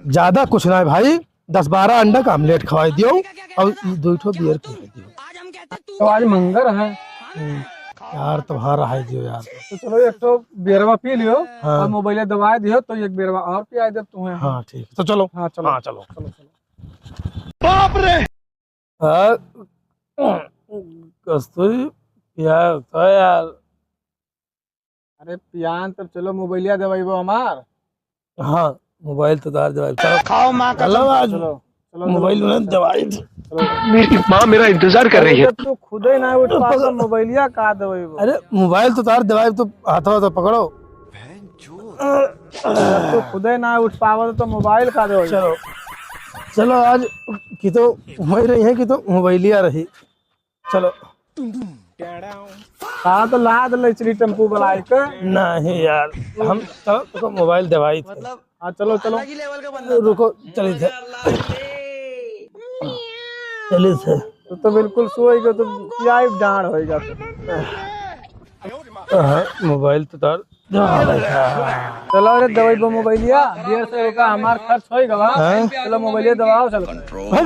ज्यादा कुछ ना है भाई, 10-12 अंडा का आमलेट खवाई दियो और 2 ठो बियर पी दियो। तो आज मंगर है यार तुम्हारा है जो यार। तो चलो एक तो बेरवा पी लियो हाँ। और मोबाइल दवा दियो तो एक बेरवा और पिया दे तुम्हें। हाँ ठीक, तो चलो। हाँ चलो हाँ चलो। चलो चलो। हाँ, कस्तूरी यार तो यार। अरे पियान तब चलो मोबाइलिया दवाई वो हमार। हाँ मोबाइल तो तार दवाई, चलो खाओ माँ का आज चलो चलो मोबाइल में दवाई। मेरी माँ मेरा इंतजार कर रही है। जब तू खुद ही ना उठ पाता मोबाइलिया का दवाई वो। अरे मोबाइल तो तार दवाई, तो हाथों तो पकड़ो। जब तू खुद ही ना उठ पावा तो मोबाइल का दवाई। चलो चलो, आज की तो वही रही है कि तो मोबाइलिया रही। चलो। हाँ तो ला दे चली टेम्पू बुलाई के। नहीं यार, हम चलो तो मोबाइल दवाई थे। हाँ चलो चलो रुको, चली थे चली थे। तो बिल्कुल सोएगा तो क्या ही डांड होएगा तो। हाँ मोबाइल तो तार दवाई था। चलो अरे दवाई वो मोबाइलिया 150 रुपया हमार खर्च होएगा। चलो मोबाइलिया दवाओ चलो। भाई